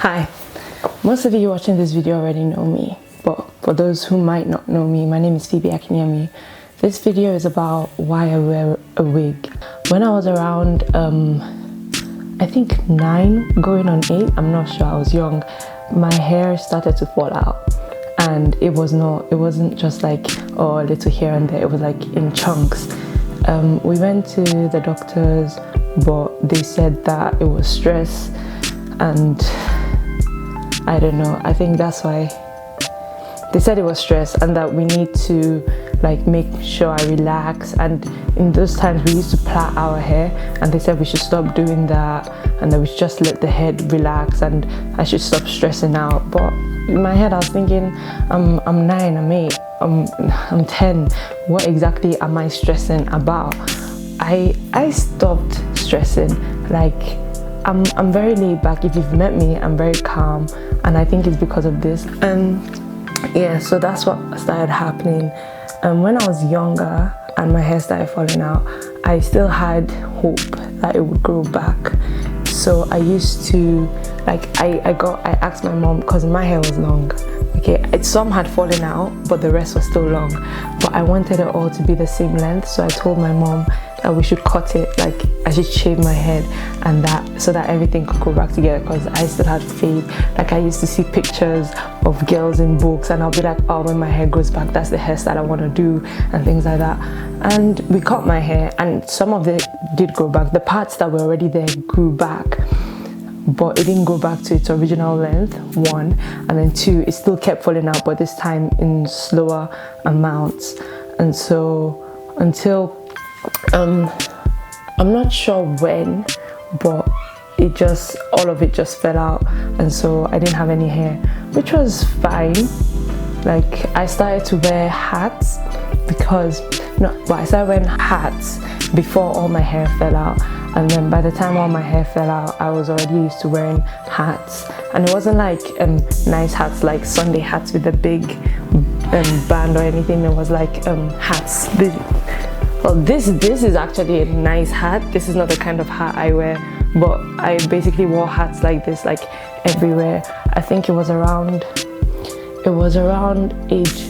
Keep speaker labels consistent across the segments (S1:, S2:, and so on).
S1: Hi, most of you watching this video already know me, but for those who might not know me, my name is Phoebe Akinyemi. This video is about why I wear a wig. When I was around, I think 9 going on 8, I'm not sure, I was young, my hair started to fall out. And it wasn't just like, oh, a little here and there, it was like in chunks. We went to the doctors, but they said that it was stress, and I don't know, I think that's why they said it was stress, and that we need to like make sure I relax. And in those times we used to plait our hair, and they said we should stop doing that, and that we should just let the head relax, and I should stop stressing out. But in my head I was thinking, I'm 9, I'm 8, I'm 10, what exactly am I stressing about? I stopped stressing. Like I'm very laid back. If you've met me, I'm very calm, and I think it's because of this. And yeah, so that's what started happening. When I was younger and my hair started falling out, I still had hope that it would grow back. So I used to, like, I asked my mom, because my hair was long, okay, some had fallen out, but the rest was still long, but I wanted it all to be the same length. So I told my mom that we should cut it, like I should shave my head, and that so that everything could go back together, because I still had faith. Like I used to see pictures of girls in books, and I'll be like, oh, when my hair grows back, that's the hairstyle I want to do, and things like that. And we cut my hair, and some of it did grow back. The parts that were already there grew back, but it didn't go back to its original length, 1, and then 2, it still kept falling out, but this time in slower amounts. And so until I'm not sure when, but all of it just fell out, and so I didn't have any hair, which was fine. Like I started to wear hats I started wearing hats before all my hair fell out, and then by the time all my hair fell out, I was already used to wearing hats. And it wasn't like nice hats, like Sunday hats with a big band or anything. It was like hats. This is actually a nice hat. This is not the kind of hat I wear, but I basically wore hats like this, like everywhere. I think it was around age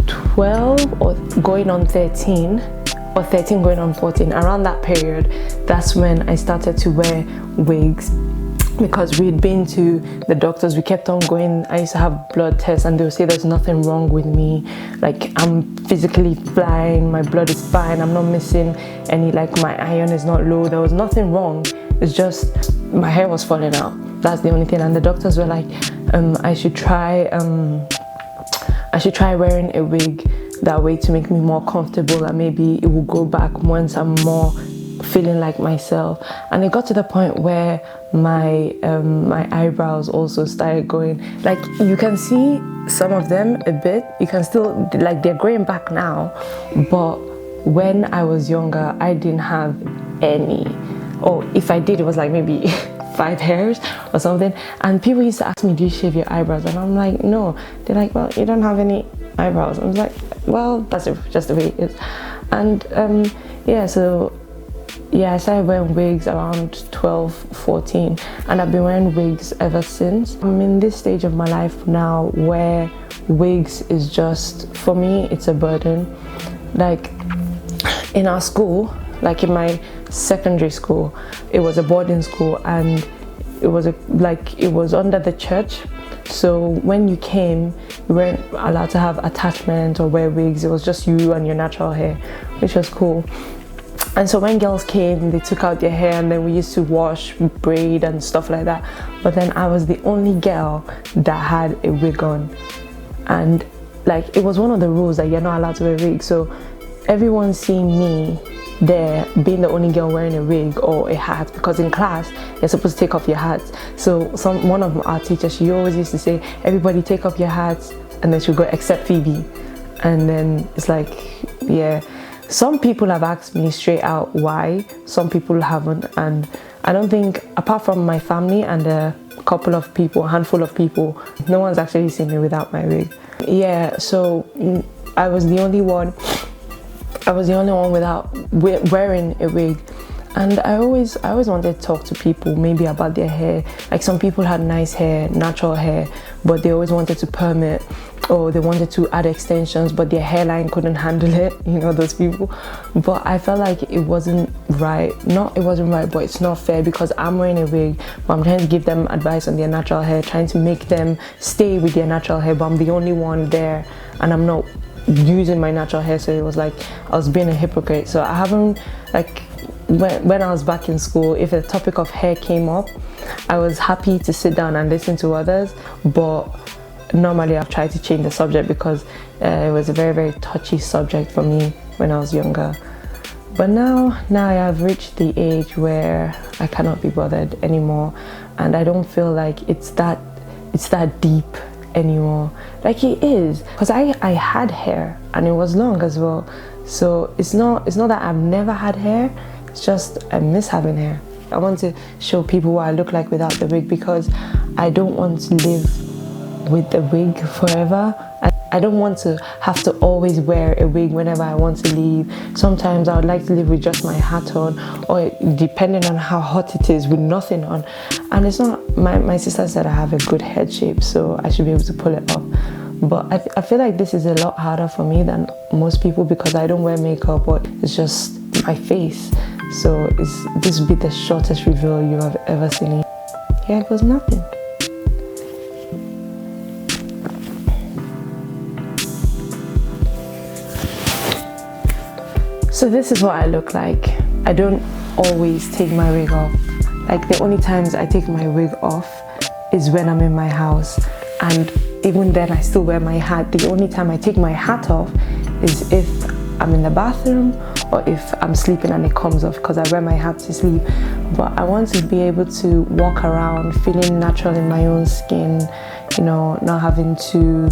S1: 12 or going on 13, or 13 going on 14. Around that period, that's when I started to wear wigs, because we'd been to the doctors, we kept on going. I used to have blood tests, and they would say there's nothing wrong with me, like I'm physically flying, my blood is fine, I'm not missing any, like my iron is not low, there was nothing wrong. It's just my hair was falling out, that's the only thing. And the doctors were like, I should try wearing a wig that way to make me more comfortable, and maybe it will go back once I'm more feeling like myself. And it got to the point where my eyebrows also started going, like you can see some of them a bit, you can still, like they're growing back now, but when I was younger I didn't have any, or if I did, it was like maybe 5 hairs or something. And people used to ask me, do you shave your eyebrows? And I'm like, no. They're like, well, you don't have any eyebrows. I was like, well, that's just the way it is. And yeah, so yeah, I started wearing wigs around 12, 14, and I've been wearing wigs ever since. I'm in this stage of my life now where wigs is just, for me, it's a burden. Like in our school, like in my secondary school, it was a boarding school, and it was under the church. So when you came, you weren't allowed to have attachments or wear wigs. It was just you and your natural hair, which was cool. And so when girls came, they took out their hair, and then we used to wash, braid and stuff like that. But then I was the only girl that had a wig on, and like it was one of the rules that you're not allowed to wear a wig. So everyone seeing me there being the only girl wearing a wig or a hat, because in class you're supposed to take off your hats. So one of our teachers, she always used to say, everybody take off your hats, and then she'll go, except Phoebe. And then it's like, yeah, some people have asked me straight out why, some people haven't. And I don't think, apart from my family and a handful of people, no one's actually seen me without my wig. Yeah, so I was the only one without wearing a wig. And I always wanted to talk to people maybe about their hair. Like some people had nice hair, natural hair, but they always wanted to perm it, or they wanted to add extensions but their hairline couldn't handle it, you know, those people. But I felt like it wasn't right. Not it wasn't right, but it's not fair, because I'm wearing a wig but I'm trying to give them advice on their natural hair, trying to make them stay with their natural hair, but I'm the only one there and I'm not using my natural hair. So it was like I was being a hypocrite. So I haven't, like, when I was back in school, if the topic of hair came up, I was happy to sit down and listen to others, but normally I've tried to change the subject because it was a very, very touchy subject for me when I was younger. But now I have reached the age where I cannot be bothered anymore, and I don't feel like it's that deep anymore. Like it is, because I had hair and it was long as well. So it's not that I've never had hair, it's just I miss having hair. I want to show people what I look like without the wig, because I don't want to live with the wig forever. I don't want to have to always wear a wig whenever I want to leave. Sometimes I would like to live with just my hat on, or depending on how hot it is, with nothing on. And it's not, my sister said I have a good head shape, so I should be able to pull it off. But I feel like this is a lot harder for me than most people, because I don't wear makeup, but it's just my face. So this would be the shortest reveal you have ever seen. Yeah, it was nothing. So this is what I look like. I don't always take my wig off. Like the only times I take my wig off is when I'm in my house, and even then I still wear my hat. The only time I take my hat off is if I'm in the bathroom or if I'm sleeping and it comes off, because I wear my hat to sleep. But I want to be able to walk around feeling natural in my own skin, you know, not having to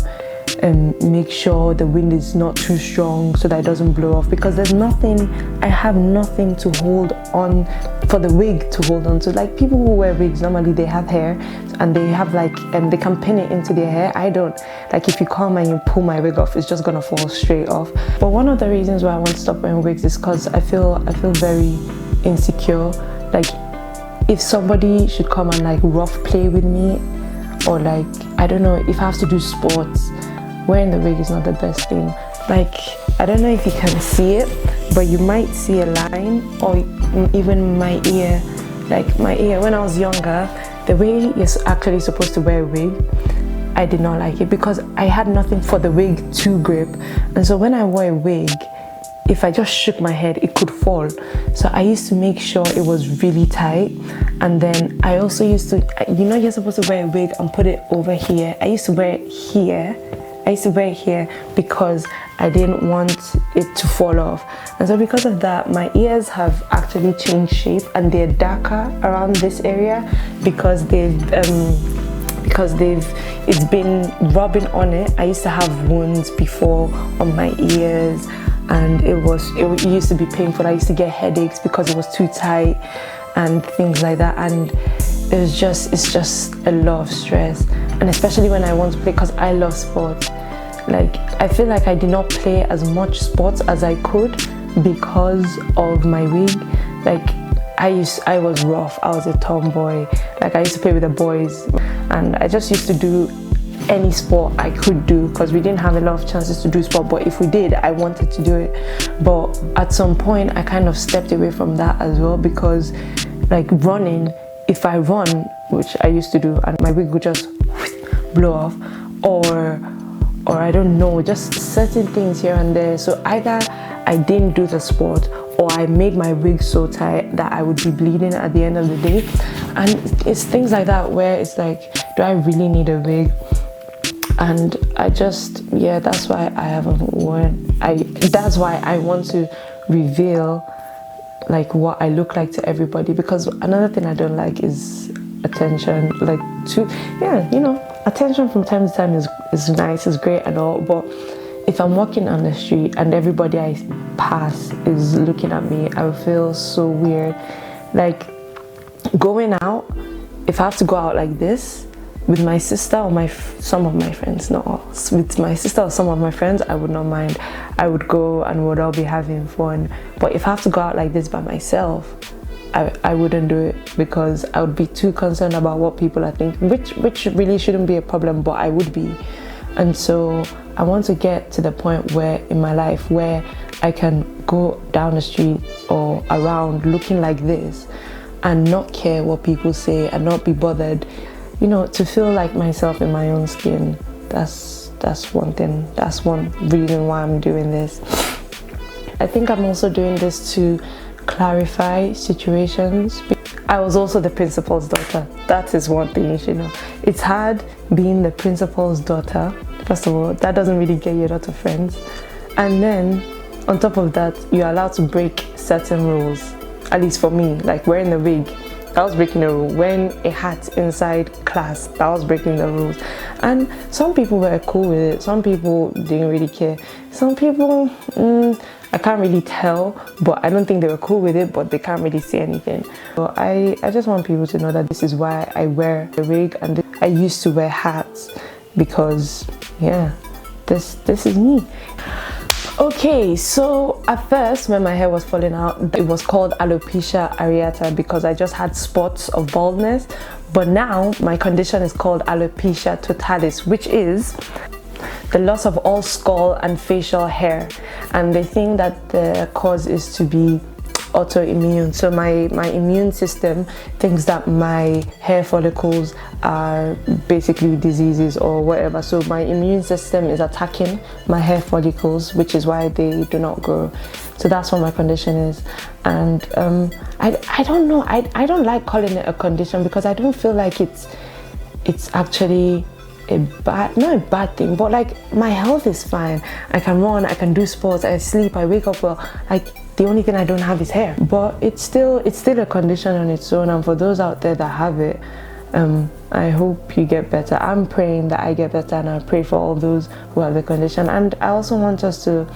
S1: make sure the wind is not too strong so that it doesn't blow off, because I have nothing to hold on for the wig to hold on to. Like people who wear wigs, normally they have hair and they have like they can pin it into their hair. I don't. Like if you come and you pull my wig off, it's just gonna fall straight off. But one of the reasons why I want to stop wearing wigs is because I feel very insecure. Like if somebody should come and like rough play with me, or like I don't know, if I have to do sports, wearing the wig is not the best thing. Like I don't know if you can see it, but you might see a line, or even my ear. Like my ear, when I was younger, the way you're actually supposed to wear a wig, I did not like it because I had nothing for the wig to grip. And so when I wore a wig, if I just shook my head, it could fall. So I used to make sure it was really tight. And then I also used to, you know, you're supposed to wear a wig and put it over here. I used to wear it here. Because I didn't want it to fall off. And so because of that, my ears have actually changed shape and they're darker around this area because it's been rubbing on it. I used to have wounds before on my ears, and it used to be painful. I used to get headaches because it was too tight and things like that, and it's just a lot of stress. And especially when I want to play, because I love sports. Like I feel like I did not play as much sports as I could because of my wig. Like I was rough, I was a tomboy. Like I used to play with the boys, and I just used to do any sport I could do because we didn't have a lot of chances to do sport, but if we did, I wanted to do it. But at some point I kind of stepped away from that as well, because like running, if I run, which I used to do, and my wig would just blow off, or I don't know, just certain things here and there. So either I didn't do the sport, or I made my wig so tight that I would be bleeding at the end of the day. And it's things like that where it's like, do I really need a wig? And I just, yeah, that's why I haven't worn, that's why I want to reveal like what I look like to everybody. Because another thing I don't like is attention. Like you know, attention from time to time is nice, is great and all, but if I'm walking on the street and everybody I pass is looking at me, I would feel so weird. Like going out, if I have to go out like this with my sister or some of my friends, not all, with my sister or some of my friends, I would not mind. I would go and we'd all be having fun. But if I have to go out like this by myself, I wouldn't do it, because I would be too concerned about what people are thinking, which really shouldn't be a problem, but I would be. And so I want to get to the point where in my life where I can go down the street or around looking like this and not care what people say and not be bothered, you know, to feel like myself in my own skin. That's one thing. That's one reason why I'm doing this. I think I'm also doing this to clarify situations. I was also the principal's daughter. That is one thing you should know. It's hard being the principal's daughter. First of all, that doesn't really get you a lot of friends. And then on top of that, you're allowed to break certain rules. At least for me, like wearing the wig, that was breaking the rule. Wearing a hat inside class, that was breaking the rules. And some people were cool with it. Some people didn't really care. Some people, I can't really tell, but I don't think they were cool with it, but they can't really say anything. So I just want people to know that this is why I wear a wig, and I used to wear hats because, yeah, this is me. Okay, so at first when my hair was falling out, it was called alopecia areata because I just had spots of baldness. But now my condition is called alopecia totalis, which is the loss of all skull and facial hair. And they think that the cause is to be autoimmune. So my immune system thinks that my hair follicles are basically diseases or whatever. So my immune system is attacking my hair follicles, which is why they do not grow. So that's what my condition is. And I don't know, I don't like calling it a condition because I don't feel like it's actually not a bad thing, but like my health is fine. I can run, I can do sports, I sleep, I wake up well. Like the only thing I don't have is hair, but it's still a condition on its own. And for those out there that have it, I hope you get better. I'm praying that I get better, and I pray for all those who have the condition. And I also want us to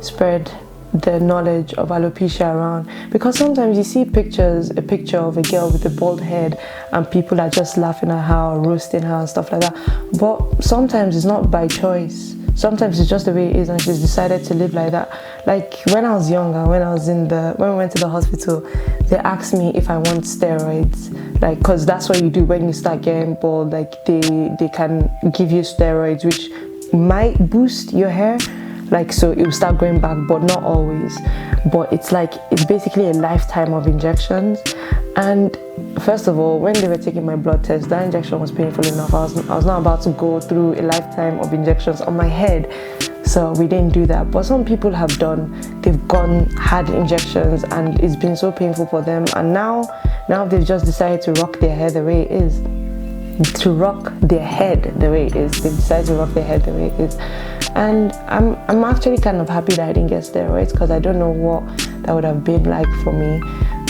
S1: spread the knowledge of alopecia around, because sometimes you see a picture of a girl with a bald head and people are just laughing at her or roasting her and stuff like that. But sometimes it's not by choice. Sometimes it's just the way it is, and she's decided to live like that. Like when I was younger, when we went to the hospital, they asked me if I want steroids, like, because that's what you do when you start getting bald. Like they can give you steroids, which might boost your hair, like, so it will start growing back, but not always. But it's basically a lifetime of injections. And first of all, when they were taking my blood test, that injection was painful enough. I was not about to go through a lifetime of injections on my head, so we didn't do that. But some people have had injections, and it's been so painful for them. And now they've just decided to rock their hair the way it is. They decided to rock their head the way it is. And I'm actually kind of happy that I didn't get steroids, because I don't know what that would have been like for me.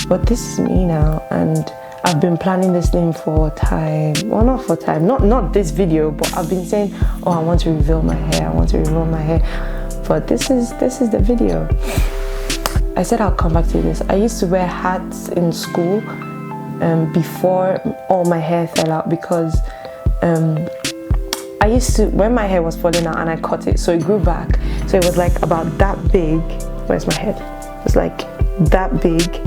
S1: But this is me now, and I've been planning this thing for time. Well, not for time, not this video, but I've been saying, oh, I want to reveal my hair, but this is the video. I said I'll come back to this. I used to wear hats in school before all my hair fell out, because I used to, when my hair was falling out and I cut it, so it grew back, so it was like about that big. Where's my head? It was like that big,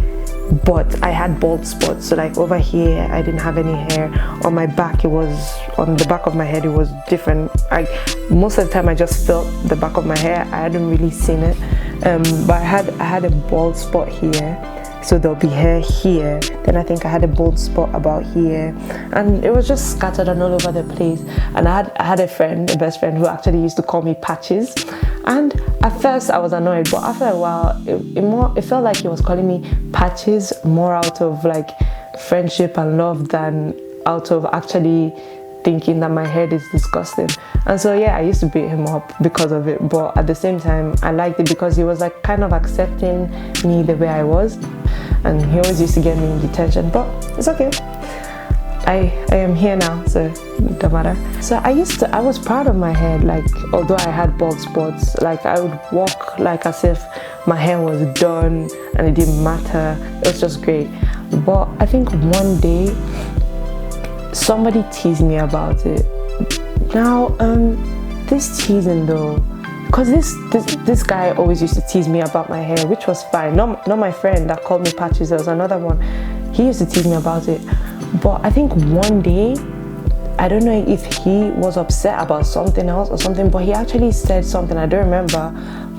S1: but I had bald spots. So like over here I didn't have any hair. On my back, on the back of my head, it was different. Most of the time I just felt the back of my hair. I hadn't really seen it, but I had a bald spot here. So there'll be hair here, then I think I had a bald spot about here, and it was just scattered and all over the place. And I had a best friend who actually used to call me Patches, and at first I was annoyed, but after a while it felt like he was calling me Patches more out of like friendship and love than out of actually thinking that my head is disgusting. And so yeah, I used to beat him up because of it, but at the same time I liked it because he was like kind of accepting me the way I was, and he always used to get me in detention, but it's okay. I am here now, so it don't matter. So I was proud of my hair. Like, although I had bald spots, like I would walk like as if my hair was done and it didn't matter. It was just great. But I think one day somebody teased me about it. Now, this teasing though, because this guy always used to tease me about my hair, which was fine. Not my friend that called me patches. There was another one. He used to tease me about it. But I think one day, I don't know if he was upset about something else or something, but he actually said something, I don't remember,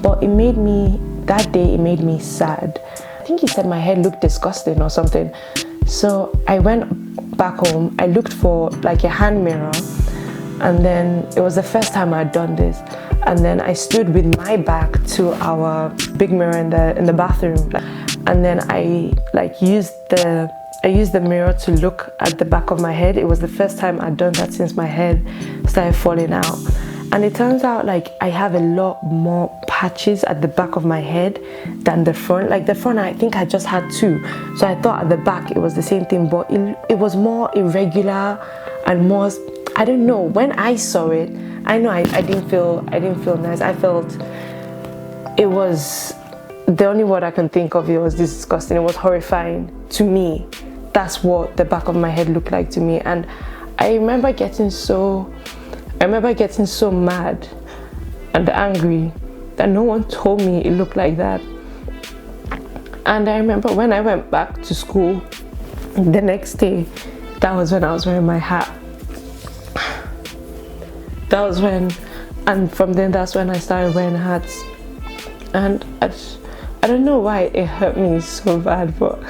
S1: but that day it made me sad. I think he said my hair looked disgusting or something. So I went back home, I looked for like a hand mirror, and then it was the first time I'd done this. And then I stood with my back to our big mirror in the bathroom, and then I used the mirror to look at the back of my head. It was the first time I'd done that since my head started falling out. And it turns out like I have a lot more patches at the back of my head than the front. Like the front, I think I just had 2. So I thought at the back it was the same thing, but it was more irregular and more, I don't know. When I saw it, I know I didn't feel nice. I felt it was, the only word I can think of, it was disgusting. It was horrifying to me. That's what the back of my head looked like to me. And I remember getting so mad and angry that no one told me it looked like that. And I remember when I went back to school the next day, that was when I was wearing my hat. And from then that's when I started wearing hats. And I don't know why it hurt me so bad, but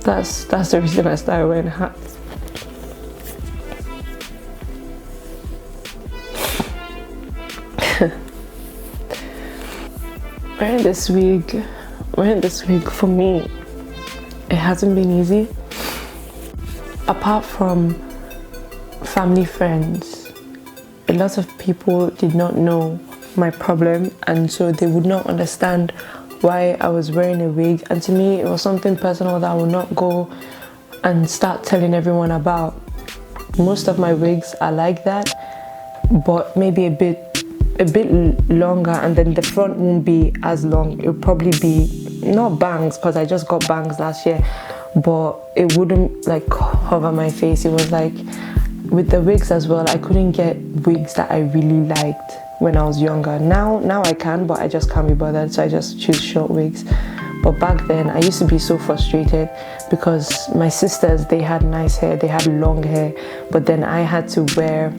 S1: that's the reason I started wearing hats. Wearing this wig for me, it hasn't been easy. Apart from family, friends, a lot of people did not know my problem, and so they would not understand why I was wearing a wig. And to me, it was something personal that I would not go and start telling everyone about. Most of my wigs are like that, but maybe a bit longer, and then the front won't be as long. It'll probably be not bangs, because I just got bangs last year, but it wouldn't like cover my face. It was like with the wigs as well, I couldn't get wigs that I really liked when I was younger. Now I can, but I just can't be bothered, so I just choose short wigs. But back then I used to be so frustrated because my sisters, they had nice hair, they had long hair, but then I had to wear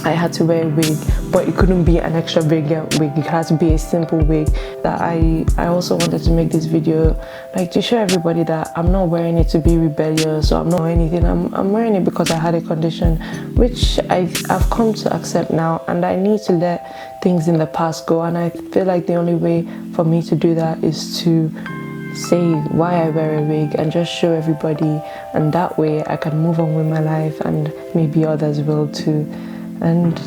S1: a wig, but it couldn't be an extra big wig. It had to be a simple wig. That I also wanted to make this video like to show everybody that I'm not wearing it to be rebellious or I'm not wearing anything. I'm wearing it because I had a condition which I've come to accept now, and I need to let things in the past go. And I feel like the only way for me to do that is to say why I wear a wig and just show everybody, and that way I can move on with my life, and maybe others will too. And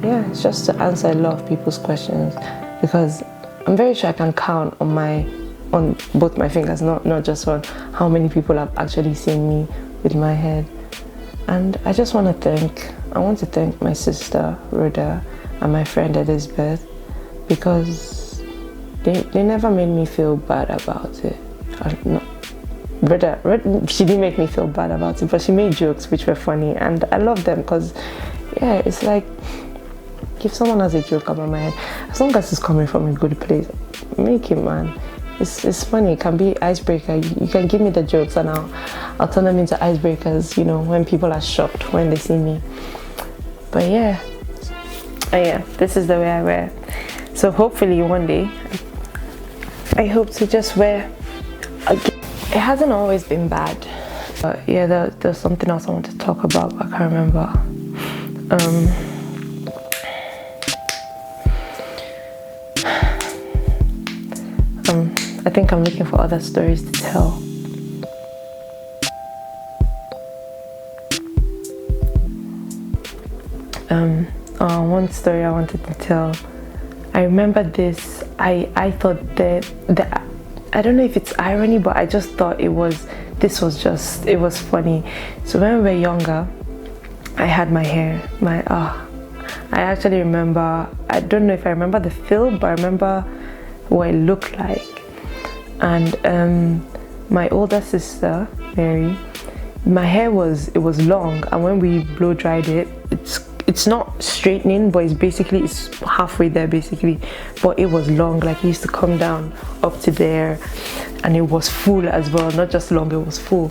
S1: yeah, it's just to answer a lot of people's questions, because I'm very sure I can count on both my fingers, not just on how many people have actually seen me with my head. And I want to thank my sister Rhoda and my friend Elizabeth, because they never made me feel bad about it. Rhoda, she didn't make me feel bad about it, but she made jokes which were funny, and I love them because yeah, it's like if someone has a joke about my head, as long as it's coming from a good place, make it, man. It's funny. It can be icebreaker. You can give me the jokes and I'll turn them into icebreakers, you know, when people are shocked when they see me. But yeah, this is the way I wear. So hopefully one day I hope to just wear again. It hasn't always been bad, but yeah, there's something else I want to talk about, but I can't remember. I think I'm looking for other stories to tell. One story I wanted to tell. I remember this. I thought that I don't know if it's irony, but I just thought it was funny. So when we were younger, I had my hair. I actually remember. I don't know if I remember the film, but I remember what it looked like. And my older sister Mary, my hair was long, and when we blow dried it, it's not straightening, but it's halfway there basically. But it was long, like it used to come down up to there, and it was full as well, not just long, it was full.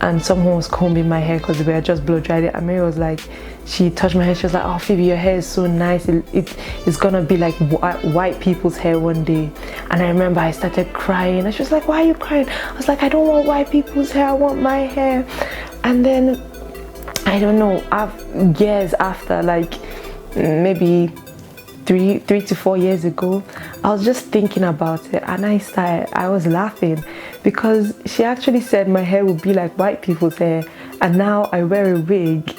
S1: And someone was combing my hair because they were just blow dried it, and Mary was like, she touched my hair, she was like, oh Phoebe, your hair is so nice, it's gonna be like white people's hair one day. And I remember I started crying, and she was like, why are you crying? I was like, I don't want white people's hair, I want my hair. And then I don't know, years after, like maybe 3 to 4 years ago, I was just thinking about it, and I was laughing because she actually said my hair would be like white people's hair, and now I wear a wig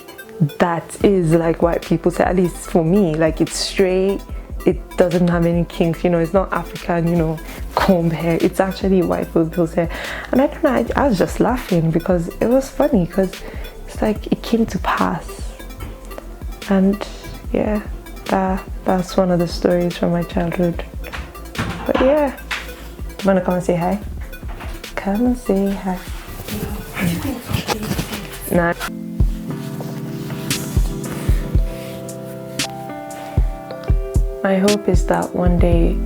S1: that is like white people's hair, at least for me. Like it's straight, it doesn't have any kinks, you know, it's not African, you know, comb hair, it's actually white people's hair. And I don't know, I was just laughing because it was funny, because it's like it came to pass. And yeah, that's one of the stories from my childhood. But yeah, you wanna come and say hi? Come and say hi. Nah. My hope is that one day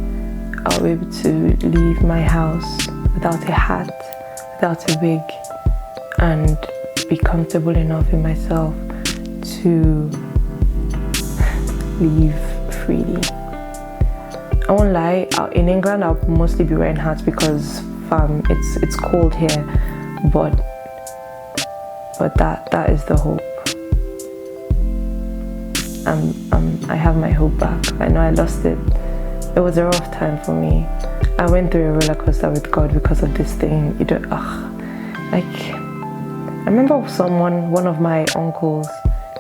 S1: I'll be able to leave my house without a hat, without a wig, and be comfortable enough in myself to live freely. I won't lie, in England I'll mostly be wearing hats because it's cold here, but that is the hope. I have my hope back. I know I lost it. It was a rough time for me. I went through a roller coaster with God because of this thing. You don't, like, I remember one of my uncles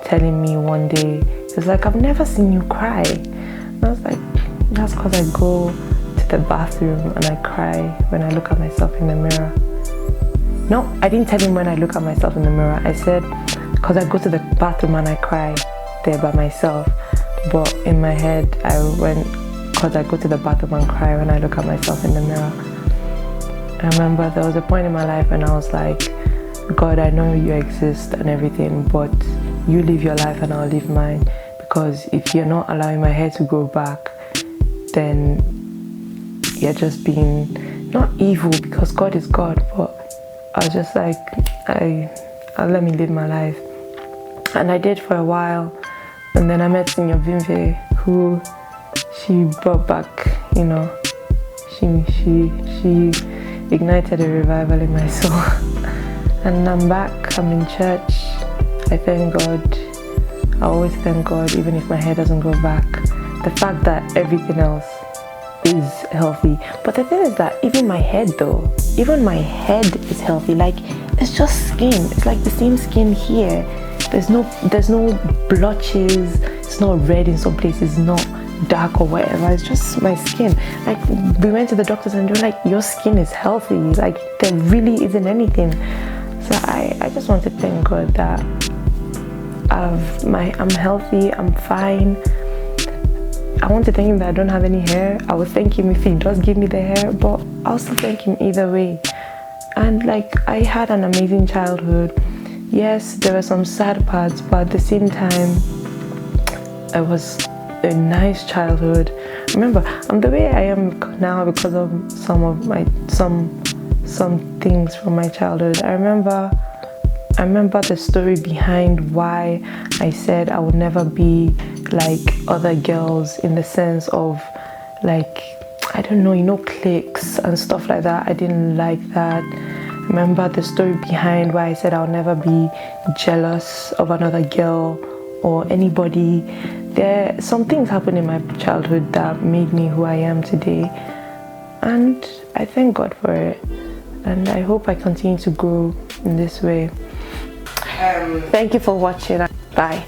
S1: telling me one day, he was like, I've never seen you cry. And I was like, that's because I go to the bathroom and I cry when I look at myself in the mirror. No, I didn't tell him when I look at myself in the mirror. I said, because I go to the bathroom and I cry there by myself. But in my head, I went, because I go to the bathroom and cry when I look at myself in the mirror. I remember there was a point in my life when I was like, God, I know you exist and everything, but you live your life and I'll live mine. Because if you're not allowing my hair to grow back, then you're just being, not evil, because God is God, but I was just like, I'll let me live my life. And I did for a while. And then I met Senior Bimve, who she brought back, you know, she ignited a revival in my soul. And I'm back, I'm in church. I thank God. I always thank God, even if my hair doesn't grow back. The fact that everything else is healthy. But the thing is that even my head though, even my head is healthy. Like, it's just skin. It's like the same skin here. There's no blotches, it's not red in some places, not dark or whatever, it's just my skin. Like, we went to the doctors and they were like, your skin is healthy, like there really isn't anything. So I just want to thank God that I'm healthy, I'm fine. I want to thank him that I don't have any hair. I would thank him if he does give me the hair, but I'll still thank him either way. And like, I had an amazing childhood. Yes, there were some sad parts, but at the same time, it was a nice childhood. Remember, I'm the way I am now because of some things from my childhood. I remember the story behind why I said I would never be like other girls, in the sense of, like, I don't know, you know, cliques and stuff like that. I didn't like that. Remember the story behind why I said I'll never be jealous of another girl or anybody. Some things happened in my childhood that made me who I am today, and I thank God for it, and I hope I continue to grow in this way. Thank you for watching. Bye.